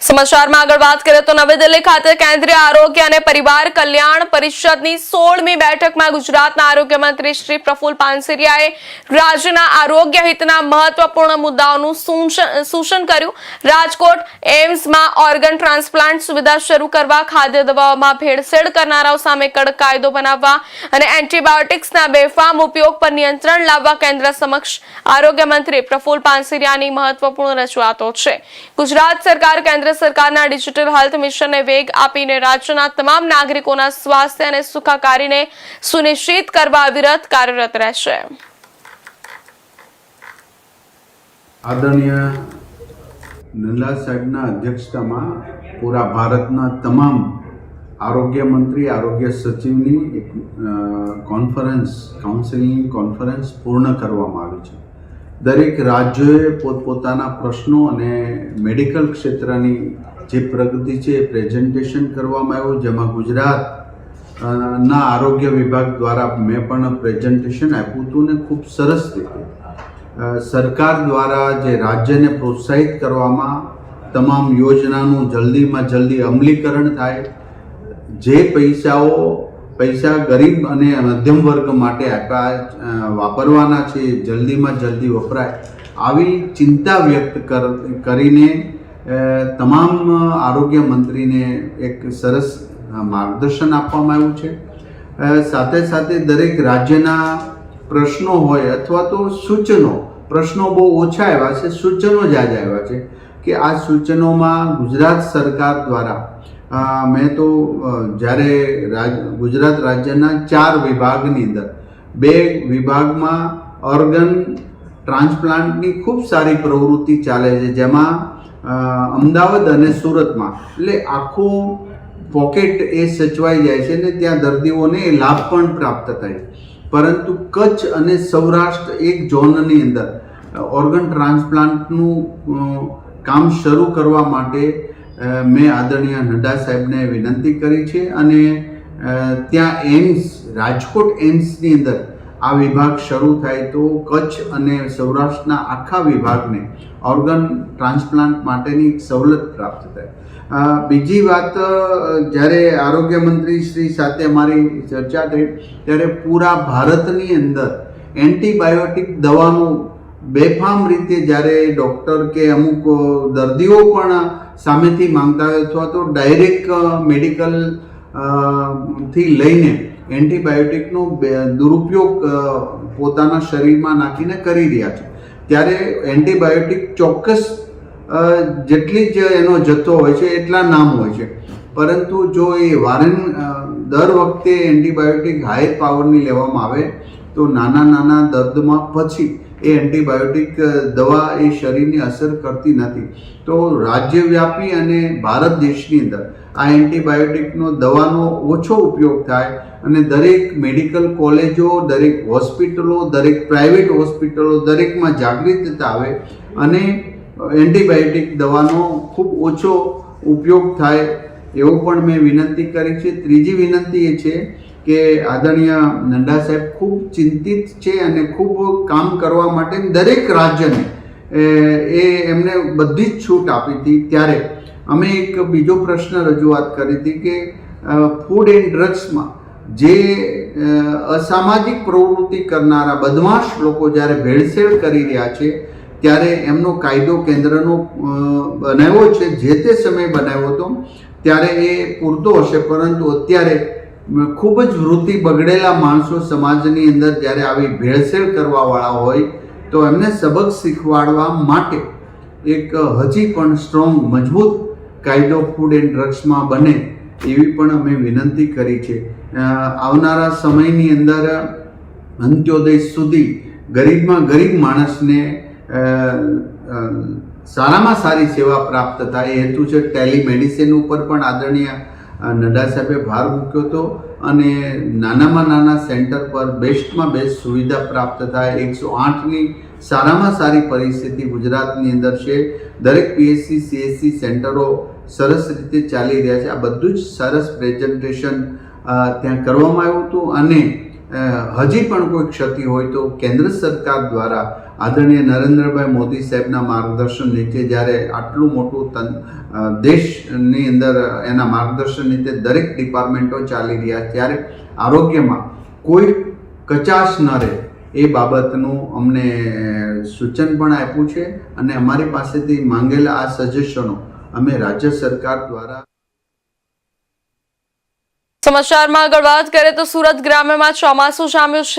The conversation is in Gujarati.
સમાચારમાં આગળ વાત કરીએ તો નવી દિલ્હી ખાતે કેન્દ્રીય આરોગ્ય અને પરિવાર કલ્યાણ પરિષદની 16મી બેઠકમાં ગુજરાતના આરોગ્ય મંત્રી શ્રી પ્રફુલ પાનસરિયાએ રાજ્યના આરોગ્ય હિતના મહત્વપૂર્ણ મુદ્દાઓનું સૂચન કર્યું। રાજકોટ એમ્સમાં ઓર્ગન ટ્રાન્સપ્લાન્ટ સુવિધા શરૂ કરવા, ખાદ્ય દવાઓમાં ભેળસેળ કરનારાઓ સામે કડક કાયદો બનાવવા અને એન્ટીબાયોટિક્સના બેફામ ઉપયોગ પર નિયંત્રણ લાવવા કેન્દ્ર સમક્ષ આરોગ્ય મંત્રી પ્રફુલ પાનસરિયાની મહત્વપૂર્ણ રજૂઆતો છે। ગુજરાત સરકાર કેન્દ્ર સરકારના ડિજિટલ હેલ્થ મિશનને વેગ આપીને રાજ્યના તમામ નાગરિકોના સ્વાસ્થ્ય અને સુખાકારીને સુનિશ્ચિત કરવા અવિરત કાર્યરત રહેશે। આદરણીય નંદા સાહેબના અધ્યક્ષતામાં પૂરા ભારતના તમામ આરોગ્ય મંત્રી, આરોગ્ય સચિવની એક કાઉન્સિલની કોન્ફરન્સ પૂર્ણ કરવામાં આવી છે। દરેક રાજ્યોએ પોતપોતાના પ્રશ્નો અને મેડિકલ ક્ષેત્રની જે પ્રગતિ છે એ પ્રેઝન્ટેશન કરવામાં આવ્યું, જેમાં ગુજરાતના આરોગ્ય વિભાગ દ્વારા મેં પણ પ્રેઝન્ટેશન આપ્યું હતું ને ખૂબ સરસ રીતે સરકાર દ્વારા જે રાજ્યને પ્રોત્સાહિત કરવામાં તમામ યોજનાનું જલ્દીમાં જલ્દી અમલીકરણ થાય, જે પૈસા ગરીબ અને મધ્યમ વર્ગ માટે વાપરવાના છે જલ્દીમાં જલ્દી વપરાય, આવી ચિંતા વ્યક્ત કરીને તમામ આરોગ્ય મંત્રીને એક સરસ માર્ગદર્શન આપવામાં આવ્યું છે। સાથે સાથે દરેક રાજ્યના પ્રશ્નો હોય અથવા તો સૂચનો, પ્રશ્નો બહુ ઓછા આવ્યા છે, સૂચનો જાજા આવ્યા છે કે આ સૂચનોમાં ગુજરાત સરકાર દ્વારા મેં તો જ્યારે ગુજરાત રાજ્યના 4 વિભાગની અંદર 2 વિભાગમાં ઓર્ગન ટ્રાન્સપ્લાન્ટની ખૂબ સારી પ્રવૃત્તિ ચાલે છે, જેમાં અમદાવાદ અને સુરતમાં એટલે આખું પોકેટ એ સચવાઈ જાય છે ને ત્યાં દર્દીઓને એ લાભ પણ પ્રાપ્ત થાય। પરંતુ કચ્છ અને સૌરાષ્ટ્ર એક ઝોનની અંદર ઓર્ગન ટ્રાન્સપ્લાન્ટનું કામ શરૂ કરવા માટે મેં આદરણીય નડ્ડા સાહેબને વિનંતી કરી છે અને ત્યાં એમ્સ, રાજકોટ એમ્સની અંદર આ વિભાગ શરૂ થાય તો કચ્છ અને સૌરાષ્ટ્રના આખા વિભાગને ઓર્ગન ટ્રાન્સપ્લાન્ટ માટેની સવલત પ્રાપ્ત થાય। બીજી વાત, જ્યારે આરોગ્ય મંત્રી શ્રી સાથે અમારી ચર્ચા થઈ ત્યારે પૂરા ભારતની અંદર એન્ટીબાયોટિક દવાનું બેફામ રીતે જ્યારે ડૉક્ટર કે અમુક દર્દીઓ પણ સામેથી માંગતા હોય અથવા તો ડાયરેક્ટ મેડિકલ થી લઈને એન્ટીબાયોટિકનો દુરુપયોગ પોતાના શરીરમાં નાખીને કરી રહ્યા છે, ત્યારે એન્ટીબાયોટિક ચોક્કસ જેટલી જ એનો જથ્થો હોય છે એટલા નામ હોય છે, પરંતુ જો એ દર વખતે એન્ટીબાયોટિક હાઈ પાવરની લેવામાં આવે તો નાના દર્દમાં પછી એ એન્ટીબાયોટિક દવા એ શરીરને અસર કરતી નથી। તો રાજ્યવ્યાપી અને ભારત દેશની અંદર આ એન્ટીબાયોટિકનો દવાનો ઓછો ઉપયોગ થાય અને દરેક મેડિકલ કોલેજો, દરેક હોસ્પિટલો, દરેક પ્રાઇવેટ હોસ્પિટલો દરેકમાં જાગૃતતા આવે અને એન્ટીબાયોટિક દવાનો ખૂબ ઓછો ઉપયોગ થાય એવો પણ મેં વિનંતી કરી છે। ત્રીજી વિનંતી એ છે કે આદરણીય નડ્ડા સાહેબ ખૂબ ચિંતિત છે અને ખૂબ કામ કરવા માટે દરેક રાજ્યને એમને બધી જ છૂટ આપી હતી। ત્યારે અમે એક બીજો પ્રશ્ન રજૂઆત કરી હતી કે ફૂડ એન્ડ ડ્રગ્સમાં જે અસામાજિક પ્રવૃત્તિ કરનારા બદમાશ લોકો જ્યારે ભેળસેળ કરી રહ્યા છે ત્યારે એમનો કાયદો કેન્દ્રનો બનાવ્યો છે, જે તે સમયે બનાવ્યો હતો ત્યારે એ પૂરતો હશે, પરંતુ અત્યારે ખૂબ જ વૃત્તિ બગડેલા માણસો સમાજની અંદર જ્યારે આવી ભેળસેળ કરવાવાળા હોય તો એમને સબક શીખવાડવા માટે એક હજી પણ સ્ટ્રોંગ, મજબૂત કાયદો ફૂડ એન્ડ ડ્રગ્સમાં બને એવી પણ અમે વિનંતી કરી છે। આવનારા સમયની અંદર અંત્યોદય સુધી ગરીબમાં ગરીબ માણસને સારામાં સારી સેવા પ્રાપ્ત થાય એ હેતુ છે। ટેલિમેડિસિન ઉપર પણ આદરણીય નડ્ડા સાહેબે ભાર મૂક્યો હતો અને નાનામાં નાના સેન્ટર પર બેસ્ટમાં બેસ્ટ સુવિધા પ્રાપ્ત થાય। 108ની સારામાં સારી પરિસ્થિતિ ગુજરાતની અંદર છે, દરેક PSC CSC સેન્ટરો સરસ રીતે ચાલી રહ્યા છે। આ બધું જ સરસ પ્રેઝન્ટેશન ત્યાં કરવામાં આવ્યું હતું અને હજી પણ કોઈ ક્ષતિ હોય તો કેન્દ્ર સરકાર દ્વારા આદરણીય નરેન્દ્રભાઈ મોદી સાહેબના માર્ગદર્શન નીચે જ્યારે આટલું મોટું દેશની અંદર એના માર્ગદર્શન નીચે દરેક ડિપાર્ટમેન્ટો ચાલી રહ્યા ત્યારે આરોગ્યમાં કોઈ કચાશ ન રહે એ બાબતનું અમને સૂચન પણ આપ્યું છે અને અમારી પાસેથી માંગેલા આ સજેશનો અમે રાજ્ય સરકાર દ્વારા. સમાચારમાં આગળ વાત કરીએ તો સુરત ગ્રામ્યમાં ચોમાસું જામ્યું છે.